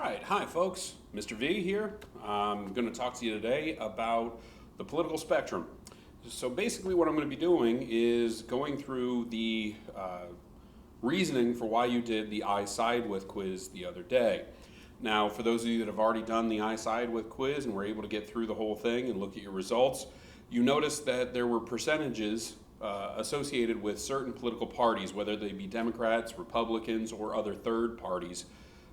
right, hi folks, Mr. V here. I'm going to talk to you today about the political spectrum. So basically what I'm going to be doing is going through the reasoning for why you did the I side with quiz the other day. Now, for those of you that have already done the I side with quiz and were able to get through the whole thing and look at your results, you notice that there were percentages associated with certain political parties, whether they be Democrats, Republicans, or other third parties,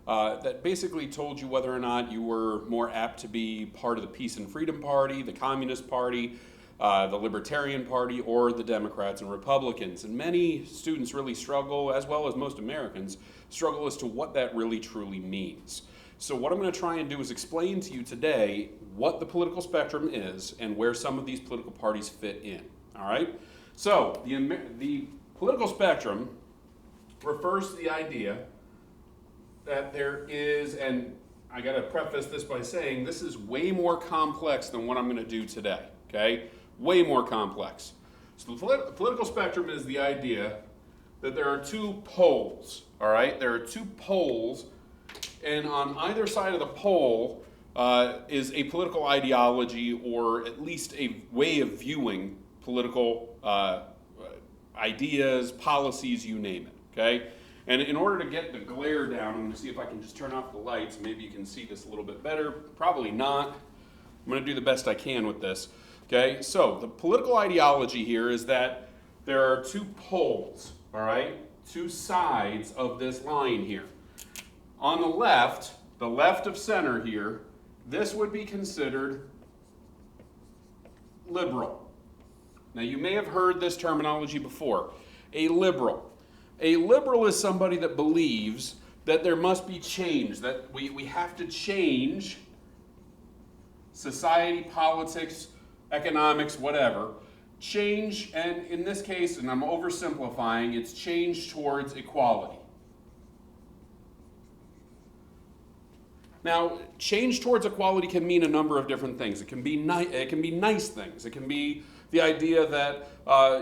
that basically told you whether or not you were more apt to be part of the Peace and Freedom Party, the Communist Party, the Libertarian Party, or the Democrats and Republicans. And many students really struggle, as well as most Americans, struggle as to what that really truly means. So what I'm going to try and do is explain to you today what the political spectrum is and where some of these political parties fit in. All right? So the political spectrum refers to the idea that there is, and I got to preface this by saying this is way more complex than what I'm going to do today, okay? Way more complex. So the political spectrum is the idea that there are two poles, all right? There are two poles, and on either side of the pole is a political ideology or at least a way of viewing political ideas, policies, you name it, okay? And in order to get the glare down, I'm going to see if I can just turn off the lights. Maybe you can see this a little bit better. Probably not. I'm going to do the best I can with this. Okay, so the political ideology here is that there are two poles, all right? Two sides of this line here. On the left of center here, this would be considered liberal. Now you may have heard this terminology before. A liberal. A liberal is somebody that believes that there must be change, that we have to change society, politics, economics, whatever. Change, and in this case, and I'm oversimplifying, it's change towards equality. Now, change towards equality can mean a number of different things. It can be nice things. It can be the idea that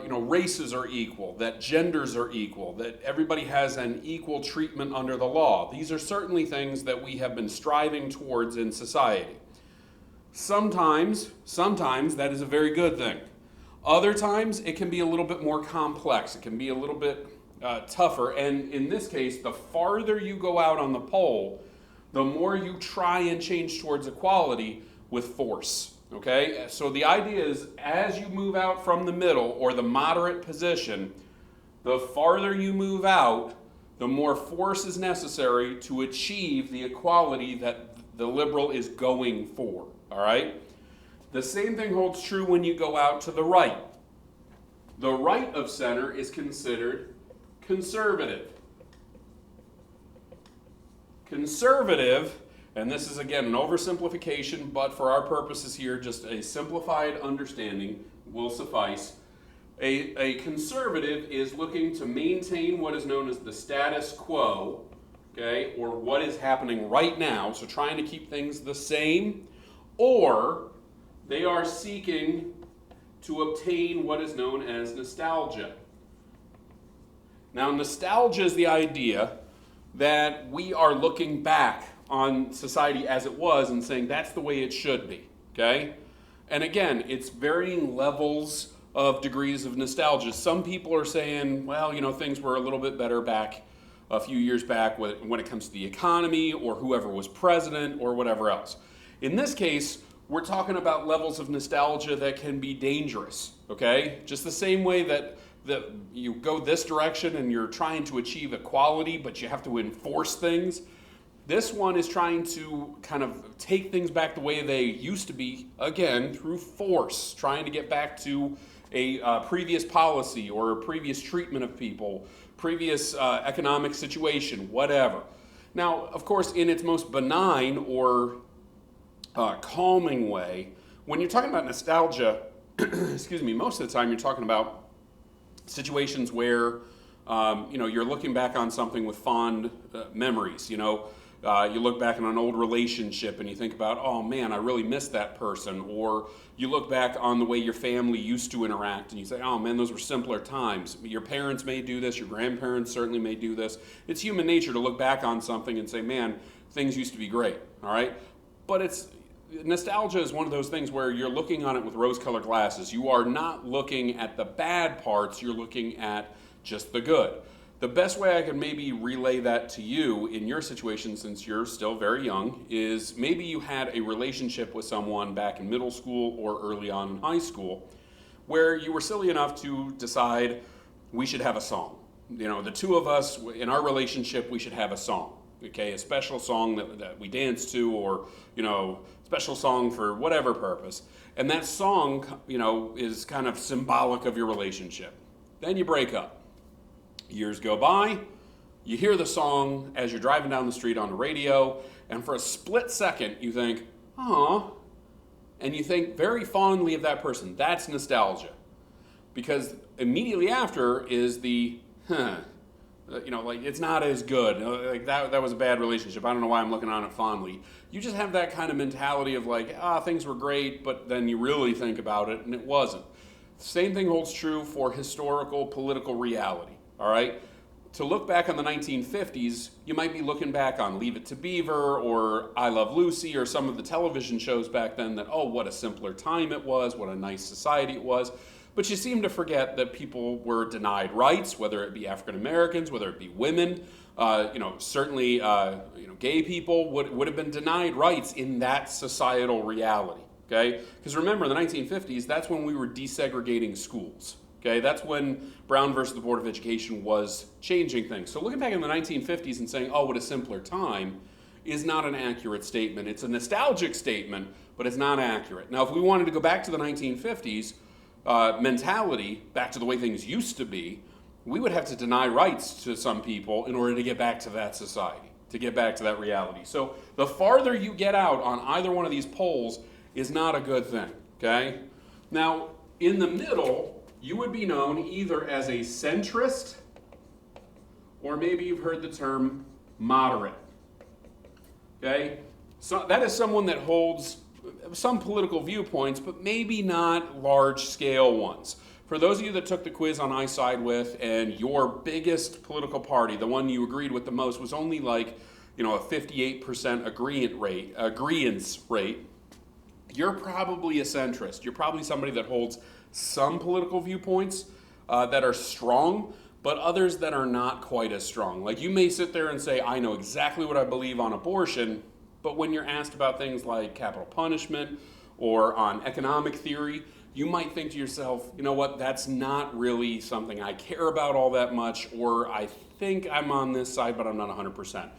races are equal, that genders are equal, that everybody has an equal treatment under the law. These are certainly things that we have been striving towards in society. Sometimes that is a very good thing. Other times it can be a little bit more complex. It can be a little bit tougher. And in this case, the farther you go out on the pole, the more you try and change towards equality with force. Okay, so the idea is as you move out from the middle or the moderate position, the farther you move out, the more force is necessary to achieve the equality that the liberal is going for. All right? The same thing holds true when you go out to the right. The right of center is considered conservative. Conservative, and this is again an oversimplification, but for our purposes here, just a simplified understanding will suffice. A conservative is looking to maintain what is known as the status quo, okay, or what is happening right now, so trying to keep things the same, or they are seeking to obtain what is known as nostalgia. Now, nostalgia is the idea that we are looking back on society as it was and saying that's the way it should be, okay? And again, it's varying levels of degrees of nostalgia. Some people are saying, well, things were a little bit better back a few years back when it comes to the economy or whoever was president or whatever else. In this case, we're talking about levels of nostalgia that can be dangerous, okay? Just the same way that you go this direction and you're trying to achieve equality, but you have to enforce things. This one is trying to kind of take things back the way they used to be, again, through force, trying to get back to a previous policy or a previous treatment of people, previous economic situation, whatever. Now, of course, in its most benign or calming way, when you're talking about nostalgia, excuse me, most of the time you're talking about situations where you're looking back on something with fond memories. You look back on an old relationship and you think about, oh man, I really miss that person. Or you look back on the way your family used to interact and you say, oh man, those were simpler times. Your parents may do this, your grandparents certainly may do this. It's human nature to look back on something and say, man, things used to be great, all right? But nostalgia is one of those things where you're looking on it with rose-colored glasses. You are not looking at the bad parts, you're looking at just the good. The best way I can maybe relay that to you in your situation, since you're still very young, is maybe you had a relationship with someone back in middle school or early on in high school where you were silly enough to decide we should have a song. You know, the two of us, in our relationship, we should have a song, okay? A special song that we dance to, or, you know, special song for whatever purpose. And that song, you know, is kind of symbolic of your relationship. Then you break up. Years go by, you hear the song as you're driving down the street on the radio, and for a split second you think, "Aw," and you think very fondly of that person. That's nostalgia. Because immediately after is the, you know, like, it's not as good. Like, that was a bad relationship. I don't know why I'm looking on it fondly. You just have that kind of mentality of like, things were great, but then you really think about it and it wasn't. Same thing holds true for historical political reality. All right? To look back on the 1950s, you might be looking back on Leave It to Beaver or I Love Lucy or some of the television shows back then that, oh, what a simpler time it was, what a nice society it was. But you seem to forget that people were denied rights, whether it be African Americans, whether it be women, certainly gay people would have been denied rights in that societal reality. Okay? Because remember, in the 1950s, that's when we were desegregating schools. Okay, that's when Brown versus the Board of Education was changing things. So looking back in the 1950s and saying, oh, what a simpler time, is not an accurate statement. It's a nostalgic statement, but it's not accurate. Now, if we wanted to go back to the 1950s mentality, back to the way things used to be, we would have to deny rights to some people in order to get back to that society, to get back to that reality. So the farther you get out on either one of these poles is not a good thing, okay? Now, in the middle, you would be known either as a centrist, or maybe you've heard the term moderate. Okay? So that is someone that holds some political viewpoints, but maybe not large-scale ones. For those of you that took the quiz on I Side With, and your biggest political party, the one you agreed with the most, was only like, a 58% agreeance rate, you're probably a centrist. You're probably somebody that holds some political viewpoints that are strong, but others that are not quite as strong. Like, you may sit there and say, I know exactly what I believe on abortion, but when you're asked about things like capital punishment or on economic theory, you might think to yourself, you know what, that's not really something I care about all that much, or I think I'm on this side, but I'm not 100%.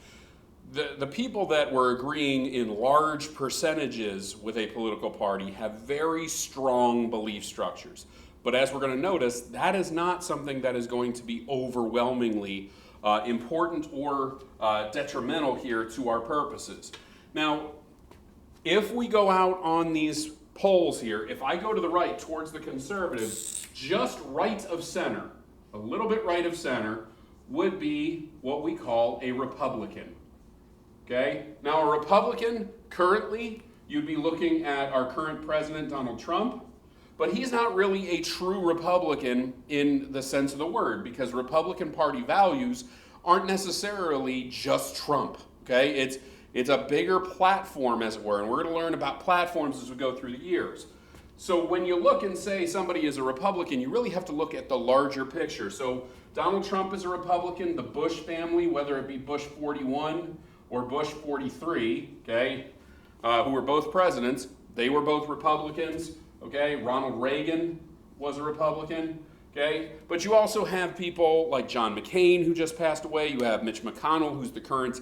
The people that were agreeing in large percentages with a political party have very strong belief structures. But as we're going to notice, that is not something that is going to be overwhelmingly important or detrimental here to our purposes. Now, if we go out on these polls here, if I go to the right towards the conservative, just right of center, a little bit right of center, would be what we call a Republican. Okay? Now, a Republican, currently, you'd be looking at our current president, Donald Trump, but he's not really a true Republican in the sense of the word, because Republican Party values aren't necessarily just Trump. Okay? It's a bigger platform, as it were, and we're going to learn about platforms as we go through the years. So when you look and say somebody is a Republican, you really have to look at the larger picture. So Donald Trump is a Republican, the Bush family, whether it be Bush 41 or Bush 43, okay, who were both presidents, they were both Republicans, okay? Ronald Reagan was a Republican, okay? But you also have people like John McCain, who just passed away. You have Mitch McConnell, who's the current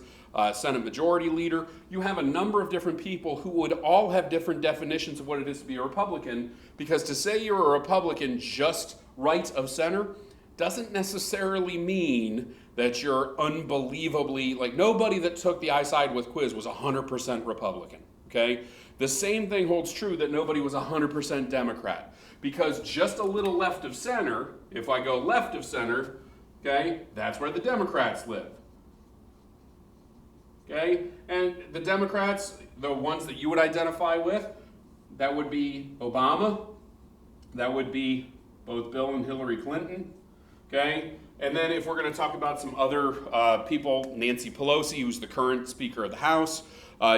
Senate Majority Leader. You have a number of different people who would all have different definitions of what it is to be a Republican, because to say you're a Republican just right of center doesn't necessarily mean that you're unbelievably, like, nobody that took the I Side With quiz was 100% Republican, okay? The same thing holds true that nobody was 100% Democrat, because just a little left of center, if I go left of center, okay, that's where the Democrats live, okay? And the Democrats, the ones that you would identify with, that would be Obama, that would be both Bill and Hillary Clinton, okay? And then if we're going to talk about some other people, Nancy Pelosi, who's the current Speaker of the House,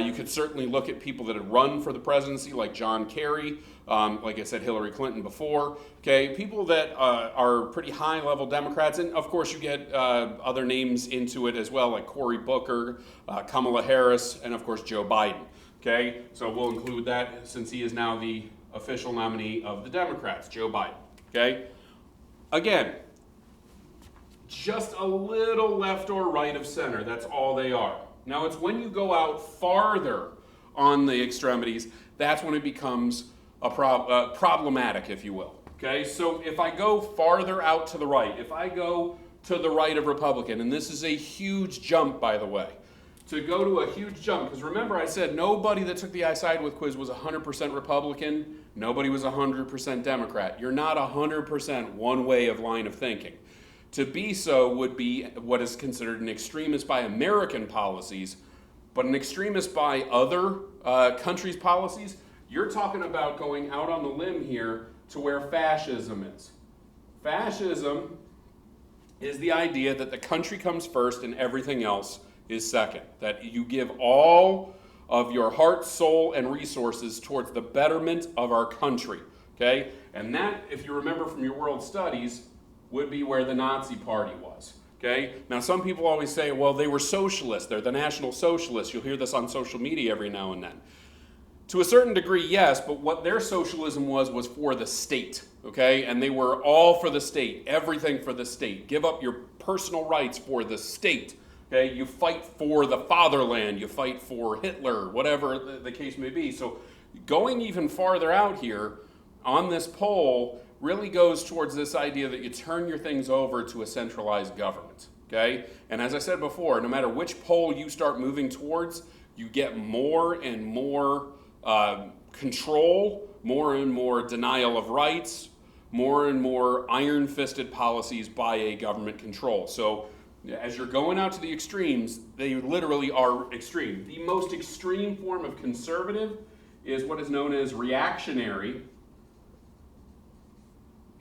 you could certainly look at people that had run for the presidency, like John Kerry, like I said, Hillary Clinton before. Okay, people that are pretty high-level Democrats, and of course you get other names into it as well, like Cory Booker, Kamala Harris, and of course Joe Biden. Okay, so we'll include that since he is now the official nominee of the Democrats, Joe Biden. Okay, again, just a little left or right of center. That's all they are. Now, it's when you go out farther on the extremities, that's when it becomes problematic, if you will. Okay, so if I go farther out to the right, if I go to the right of Republican, and this is a huge jump, by the way, to go to a huge jump, because remember I said nobody that took the I Side With quiz was 100% Republican, nobody was 100% Democrat. You're not 100% one way of line of thinking. To be so would be what is considered an extremist by American policies, but an extremist by other countries' policies, you're talking about going out on the limb here to where fascism is. Fascism is the idea that the country comes first and everything else is second. That you give all of your heart, soul, and resources towards the betterment of our country. Okay? And that, if you remember from your world studies, would be where the Nazi Party was. Okay? Now, some people always say, well, they were socialists. They're the National Socialists. You'll hear this on social media every now and then. To a certain degree, yes, but what their socialism was for the state. Okay? And they were all for the state, everything for the state. Give up your personal rights for the state. Okay? You fight for the fatherland. You fight for Hitler, whatever the case may be. So going even farther out here on this poll really goes towards this idea that you turn your things over to a centralized government, okay? And as I said before, no matter which pole you start moving towards, you get more and more control, more and more denial of rights, more and more iron-fisted policies by a government control. So as you're going out to the extremes, they literally are extreme. The most extreme form of conservative is what is known as reactionary.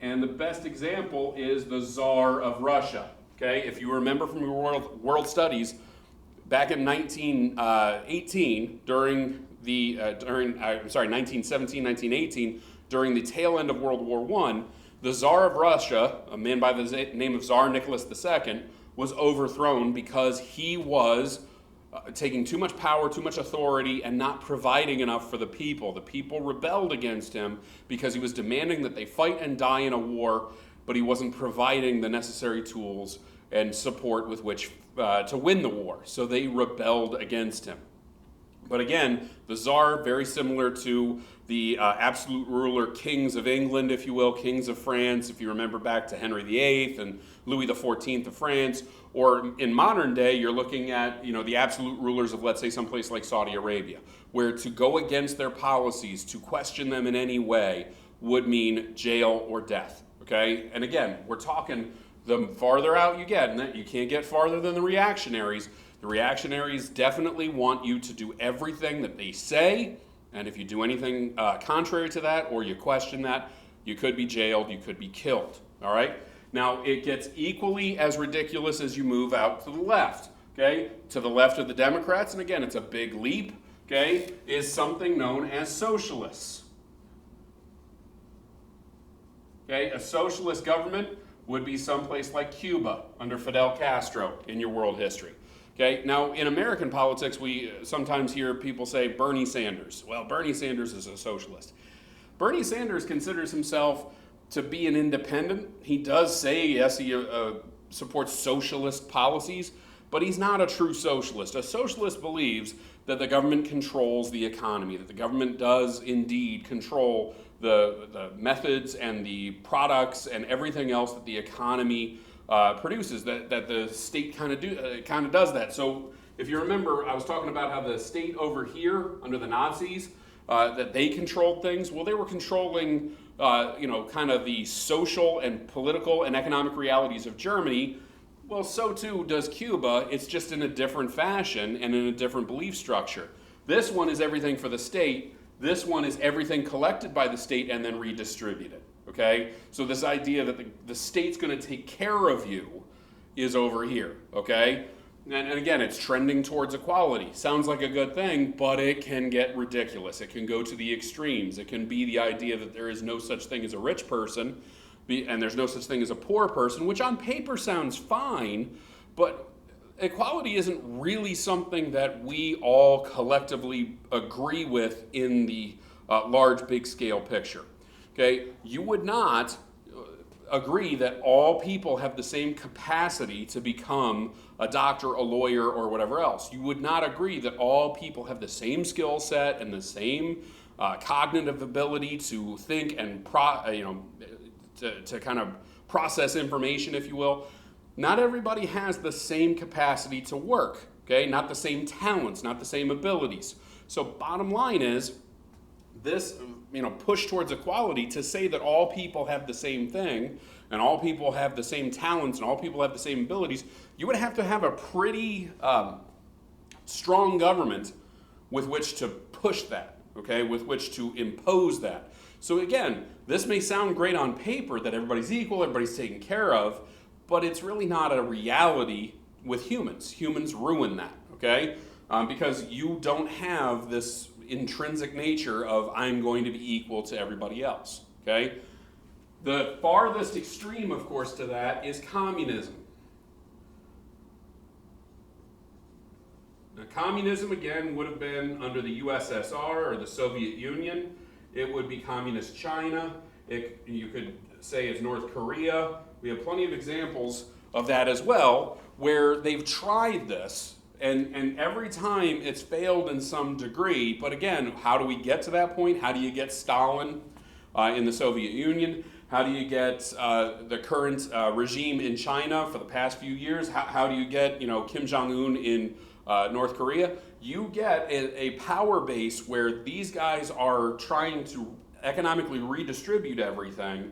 And the best example is the Tsar of Russia. Okay, if you remember from your world studies, back in 1918, during the 1917, 1918, during the tail end of World War I, the Tsar of Russia, a man by the name of Tsar Nicholas II, was overthrown because he was taking too much power, too much authority, and not providing enough for the people. The people rebelled against him because he was demanding that they fight and die in a war, but he wasn't providing the necessary tools and support with which to win the war. So they rebelled against him. But again, the Tsar, very similar to the absolute ruler kings of England, if you will, kings of France, if you remember back to Henry VIII and Louis XIV of France, or in modern day, you're looking at the absolute rulers of, let's say, someplace like Saudi Arabia, where to go against their policies, to question them in any way, would mean jail or death. Okay? And again, we're talking the farther out you get, and you can't get farther than the reactionaries. The reactionaries definitely want you to do everything that they say, and if you do anything contrary to that or you question that, you could be jailed, you could be killed. All right? Now, it gets equally as ridiculous as you move out to the left. Okay? To the left of the Democrats, and again, it's a big leap, okay, is something known as socialists. Okay? A socialist government would be someplace like Cuba under Fidel Castro in your world history. Okay, now in American politics, we sometimes hear people say Bernie Sanders. Well, Bernie Sanders is a socialist. Bernie Sanders considers himself to be an independent. He does say, yes, he supports socialist policies, but he's not a true socialist. A socialist believes that the government controls the economy, that the government does indeed control the methods and the products and everything else that the economy produces, that the state kind of does that. So if you remember, I was talking about how the state over here under the Nazis, that they controlled things. Well, they were controlling, kind of the social and political and economic realities of Germany. Well, so too does Cuba. It's just in a different fashion and in a different belief structure. This one is everything for the state. This one is everything collected by the state and then redistributed. Okay? So this idea that the state's going to take care of you is over here, okay? And again, it's trending towards equality. Sounds like a good thing, but it can get ridiculous. It can go to the extremes. It can be the idea that there is no such thing as a rich person, and there's no such thing as a poor person, which on paper sounds fine, but equality isn't really something that we all collectively agree with in the large, big-scale picture. Okay, you would not agree that all people have the same capacity to become a doctor, a lawyer, or whatever else. You would not agree that all people have the same skill set and the same cognitive ability to think and to kind of process information, if you will. Not everybody has the same capacity to work, okay? Not the same talents, not the same abilities. So bottom line is, this push towards equality, to say that all people have the same thing and all people have the same talents and all people have the same abilities, you would have to have a pretty strong government with which to push that, okay, with which to impose that. So again, this may sound great on paper that everybody's equal, everybody's taken care of, but it's really not a reality with humans. Humans ruin that, okay? Because you don't have this intrinsic nature of I'm going to be equal to everybody else, okay? The farthest extreme, of course, to that is communism. Now, communism, again, would have been under the USSR or the Soviet Union. It would be communist China. You could say it's North Korea. We have plenty of examples of that as well, where they've tried this, and every time it's failed in some degree. But again, how do we get to that point? How do you get Stalin in the Soviet Union? How do you get the current regime in China for the past few years? How do you get Kim Jong-un in North Korea? You get a power base where these guys are trying to economically redistribute everything,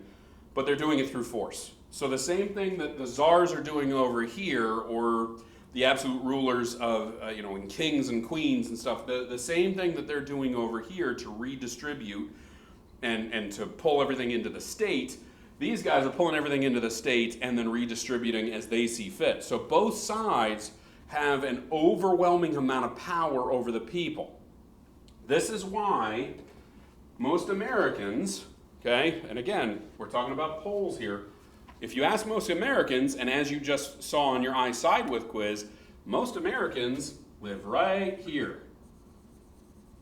but they're doing it through force. So the same thing that the czars are doing over here, or the absolute rulers of, and kings and queens and stuff, the same thing that they're doing over here to redistribute and to pull everything into the state, these guys are pulling everything into the state and then redistributing as they see fit. So both sides have an overwhelming amount of power over the people. This is why most Americans, okay, and again, we're talking about polls here. If you ask most Americans, and as you just saw on your I Side With quiz, most Americans live right here.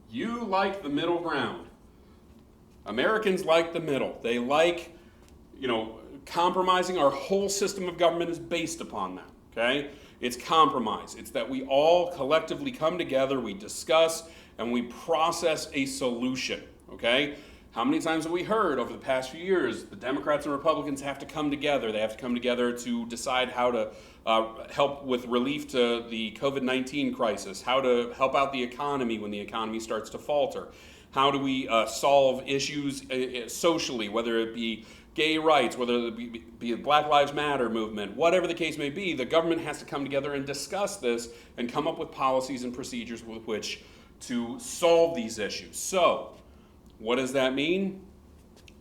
You like the middle ground. Americans like the middle. They like, compromising. Our whole system of government is based upon that, okay? It's compromise. It's that we all collectively come together, we discuss, and we process a solution, okay? How many times have we heard over the past few years the Democrats and Republicans have to come together? They have to come together to decide how to help with relief to the COVID-19 crisis, how to help out the economy when the economy starts to falter. How do we solve issues socially, whether it be gay rights, whether it be a Black Lives Matter movement, whatever the case may be, the government has to come together and discuss this and come up with policies and procedures with which to solve these issues. So, what does that mean?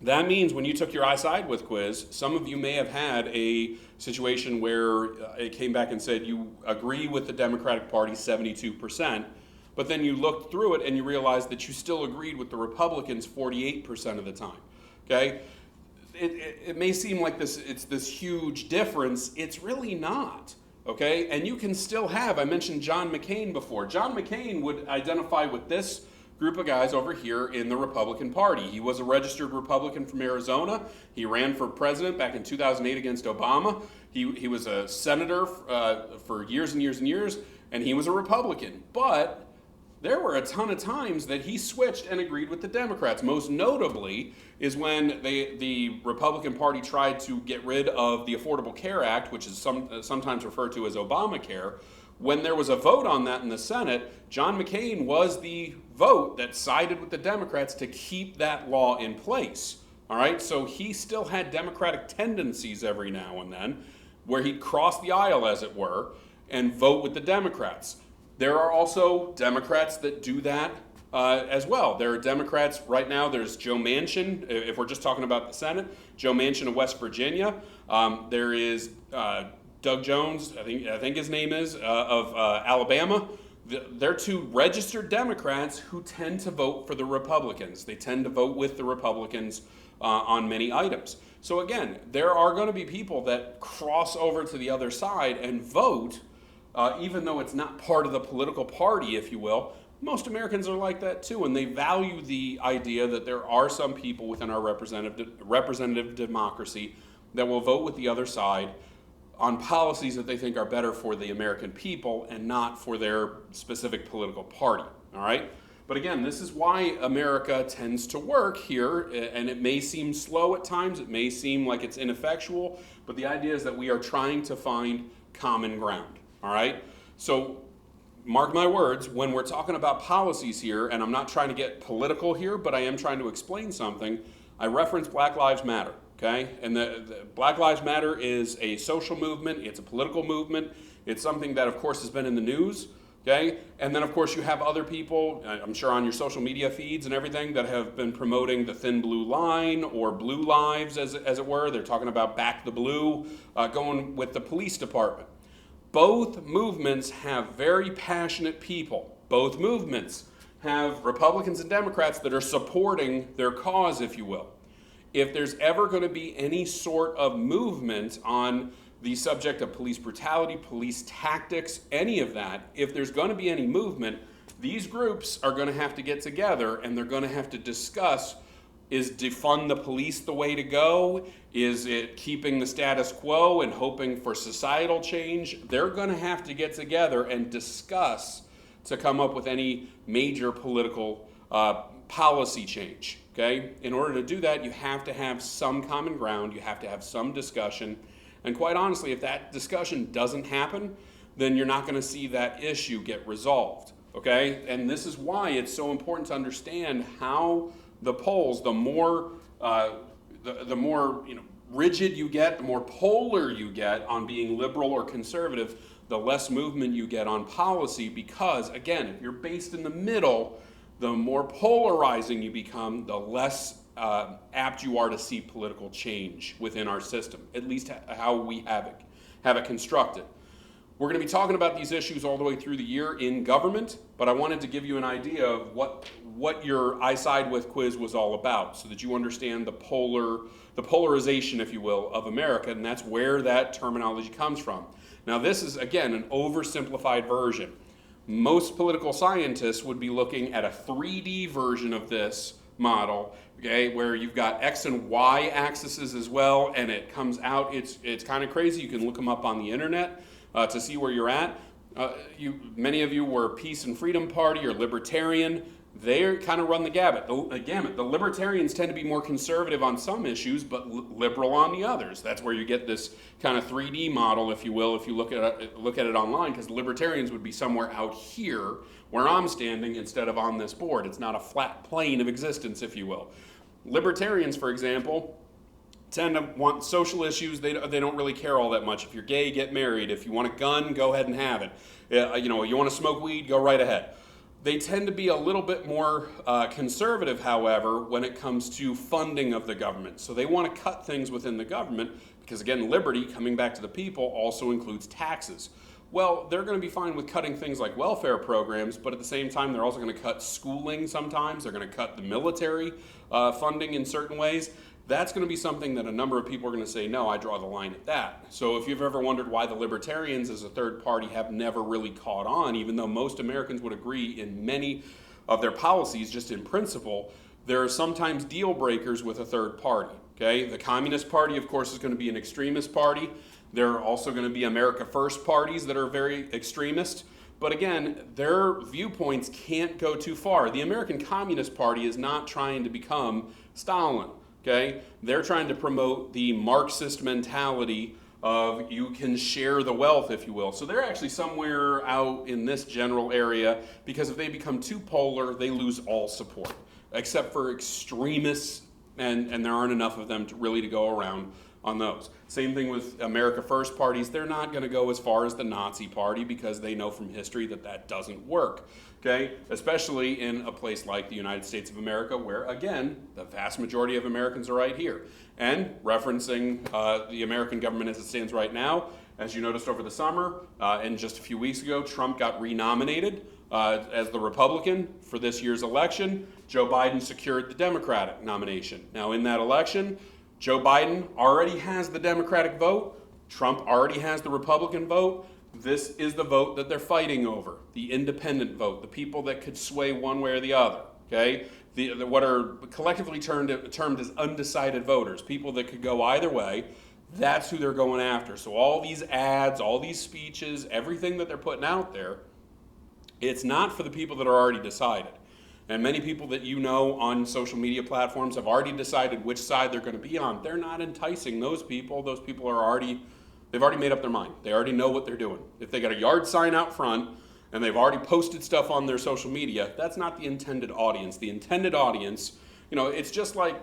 That means when you took your I Side With quiz, some of you may have had a situation where it came back and said you agree with the Democratic Party 72%, but then you looked through it and you realized that you still agreed with the Republicans 48% of the time, okay? It may seem like it's this huge difference. It's really not, okay? And you can still have, I mentioned John McCain before. John McCain would identify with this group of guys over here in the Republican Party. He was a registered Republican from Arizona. He ran for president back in 2008 against Obama. He was a senator for years and years and years, and he was a Republican. But there were a ton of times that he switched and agreed with the Democrats. Most notably is when the Republican Party tried to get rid of the Affordable Care Act, which is sometimes referred to as Obamacare. When there was a vote on that in the Senate, John McCain was the vote that sided with the Democrats to keep that law in place. All right, so he still had Democratic tendencies every now and then, where he'd cross the aisle, as it were, and vote with the Democrats. There are also Democrats that do that as well. There are Democrats right now. There's Joe Manchin, if we're just talking about the Senate, Joe Manchin of West Virginia. There is Doug Jones, I think his name is, of Alabama. They're two registered Democrats who tend to vote for the Republicans. They tend to vote with the Republicans on many items. So again, there are going to be people that cross over to the other side and vote, even though it's not part of the political party, if you will. Most Americans are like that too, and they value the idea that there are some people within our representative democracy that will vote with the other side on policies that they think are better for the American people and not for their specific political party, all right? But again, this is why America tends to work here, and it may seem slow at times, it may seem like it's ineffectual, but the idea is that we are trying to find common ground, all right? So mark my words, when we're talking about policies here, and I'm not trying to get political here, but I am trying to explain something, I reference Black Lives Matter. Okay, and the Black Lives Matter is a social movement, it's a political movement, it's something that of course has been in the news, okay, and then of course you have other people, I'm sure on your social media feeds and everything, that have been promoting the thin blue line or blue lives as it were. They're talking about back the blue, going with the police department. Both movements have very passionate people. Both movements have Republicans and Democrats that are supporting their cause, if you will. If there's ever going to be any sort of movement on the subject of police brutality, police tactics, any of that, if there's going to be any movement, these groups are going to have to get together and they're going to have to discuss, is defund the police the way to go? Is it keeping the status quo and hoping for societal change? They're going to have to get together and discuss to come up with any major political policy change. Okay? In order to do that, you have to have some common ground, you have to have some discussion, and quite honestly, if that discussion doesn't happen, then you're not going to see that issue get resolved. Okay? And this is why it's so important to understand how the polls, the more rigid you get, the more polar you get on being liberal or conservative, the less movement you get on policy, because again, if you're based in the middle, the more polarizing you become, the less apt you are to see political change within our system, at least how we have it constructed. We're going to be talking about these issues all the way through the year in government, but I wanted to give you an idea of what your I Side With quiz was all about, so that you understand the polarization, if you will, of America, and that's where that terminology comes from. Now this is, again, an oversimplified version. Most political scientists would be looking at a 3D version of this model, okay, where you've got X and Y axes as well, and it comes out, it's kind of crazy. You can look them up on the internet to see where you're at. Many of you were Peace and Freedom Party or Libertarian. They kind of run the gamut. The Libertarians tend to be more conservative on some issues, but liberal on the others. That's where you get this kind of 3D model, if you will, if you look at it online, because Libertarians would be somewhere out here where I'm standing instead of on this board. It's not a flat plane of existence, if you will. Libertarians, for example, tend to want social issues. They don't really care all that much. If you're gay, get married. If you want a gun, go ahead and have it. You want to smoke weed, go right ahead. They tend to be a little bit more conservative, however, when it comes to funding of the government. So they want to cut things within the government because, again, liberty, coming back to the people, also includes taxes. Well, they're going to be fine with cutting things like welfare programs, but at the same time, they're also going to cut schooling sometimes. They're going to cut the military funding in certain ways. That's going to be something that a number of people are going to say, no, I draw the line at that. So if you've ever wondered why the Libertarians as a third party have never really caught on, even though most Americans would agree in many of their policies, just in principle, there are sometimes deal breakers with a third party. Okay? The Communist Party, of course, is going to be an extremist party. There are also going to be America First parties that are very extremist. But again, their viewpoints can't go too far. The American Communist Party is not trying to become Stalin. Okay? They're trying to promote the Marxist mentality of you can share the wealth, if you will. So they're actually somewhere out in this general area, because if they become too polar, they lose all support, except for extremists, and there aren't enough of them to go around on those. Same thing with America First parties. They're not going to go as far as the Nazi Party because they know from history that that doesn't work. Okay? Especially in a place like the United States of America where, again, the vast majority of Americans are right here. And referencing the American government as it stands right now, As you noticed over the summer, and just a few weeks ago, Trump got renominated as the Republican for this year's election. Joe Biden secured the Democratic nomination. Now in that election, Joe Biden already has the Democratic vote. Trump already has the Republican vote. This is the vote that they're fighting over, the independent vote, the people that could sway one way or the other, okay? What are collectively termed as undecided voters, people that could go either way. That's who they're going after. So all these ads, all these speeches, everything that they're putting out there, it's not for the people that are already decided. And many people that you know on social media platforms have already decided which side they're going to be on. They're not enticing those people. Those people they've already made up their mind. They already know what they're doing. If they got a yard sign out front and they've already posted stuff on their social media, that's not the intended audience. The intended audience, it's just like,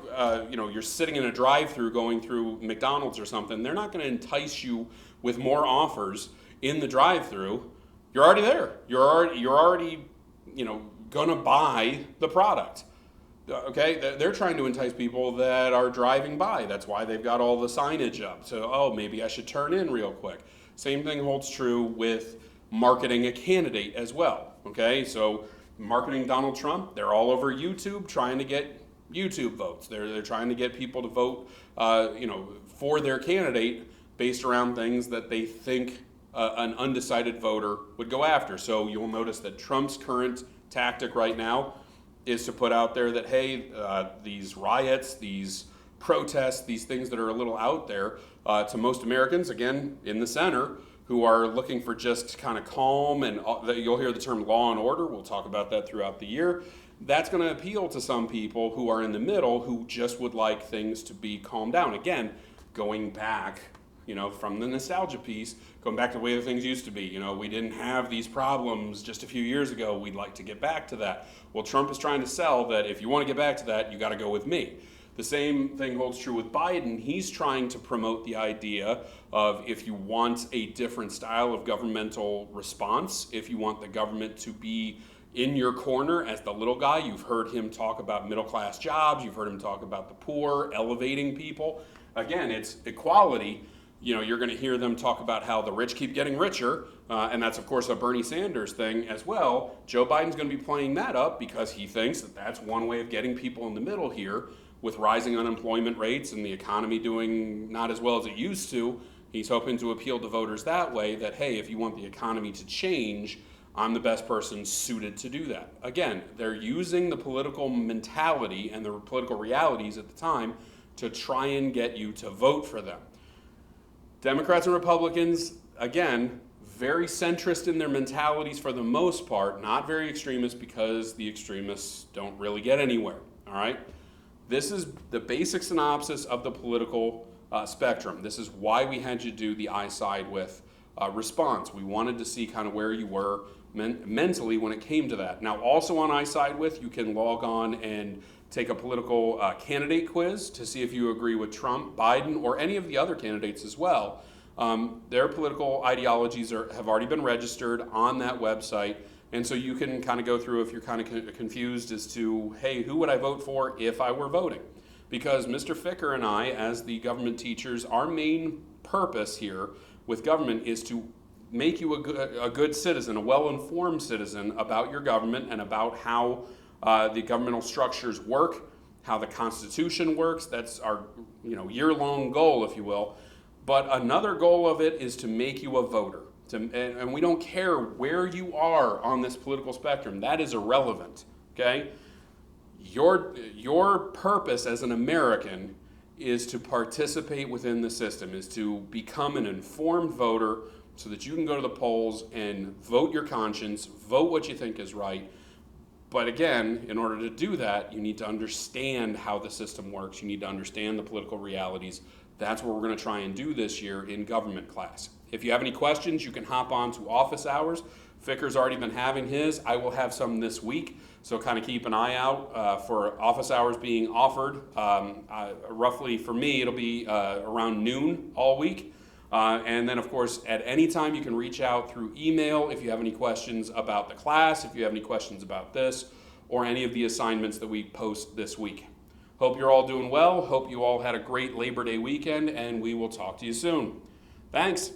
you're sitting in a drive-through going through McDonald's or something. They're not going to entice you with more offers in the drive-through. You're already there. You're already going to buy the product. Okay, they're trying to entice people that are driving by. That's why they've got all the signage up. So, maybe I should turn in real quick. Same thing holds true with marketing a candidate as well. Okay, so marketing Donald Trump, they're all over YouTube trying to get YouTube votes. They're trying to get people to vote, for their candidate based around things that they think an undecided voter would go after. So you'll notice that Trump's current tactic right now is to put out there that, hey, these riots, these protests, these things that are a little out there to most Americans, again, in the center, who are looking for just kind of calm, and you'll hear the term law and order. We'll talk about that throughout the year. That's going to appeal to some people who are in the middle who just would like things to be calmed down. Again, going back, from the nostalgia piece, going back to the way the things used to be. We didn't have these problems just a few years ago. We'd like to get back to that. Well, Trump is trying to sell that if you want to get back to that, you got to go with me. The same thing holds true with Biden. He's trying to promote the idea of, if you want a different style of governmental response, if you want the government to be in your corner as the little guy. You've heard him talk about middle-class jobs. You've heard him talk about the poor, elevating people. Again, it's equality. You're going to hear them talk about how the rich keep getting richer, and that's, of course, a Bernie Sanders thing as well. Joe Biden's going to be playing that up because he thinks that that's one way of getting people in the middle here. With rising unemployment rates and the economy doing not as well as it used to, he's hoping to appeal to voters that way, that, hey, if you want the economy to change, I'm the best person suited to do that. Again, they're using the political mentality and the political realities at the time to try and get you to vote for them. Democrats and Republicans, again, very centrist in their mentalities for the most part, not very extremist, because the extremists don't really get anywhere, all right? This is the basic synopsis of the political spectrum. This is why we had you do the I side with response. We wanted to see kind of where you were mentally when it came to that. Now, also on I side with, you can log on and take a political candidate quiz to see if you agree with Trump, Biden, or any of the other candidates as well. Their political ideologies have already been registered on that website. And so you can kind of go through if you're kind of confused as to, hey, who would I vote for if I were voting? Because Mr. Ficker and I, as the government teachers, our main purpose here with government is to make you a good citizen, a well-informed citizen about your government and about how the governmental structures work, how the Constitution works. That's our year-long goal, if you will. But another goal of it is to make you a voter. And we don't care where you are on this political spectrum. That is irrelevant, okay? Your purpose as an American is to participate within the system, is to become an informed voter so that you can go to the polls and vote your conscience, vote what you think is right. But again, in order to do that, you need to understand how the system works. You need to understand the political realities. That's what we're going to try and do this year in government class. If you have any questions, you can hop on to office hours. Ficker's already been having his. I will have some this week, so kind of keep an eye out for office hours being offered. Roughly for me, it'll be around noon all week. And then, of course, at any time you can reach out through email if you have any questions about the class, if you have any questions about this, or any of the assignments that we post this week. Hope you're all doing well. Hope you all had a great Labor Day weekend, and we will talk to you soon. Thanks.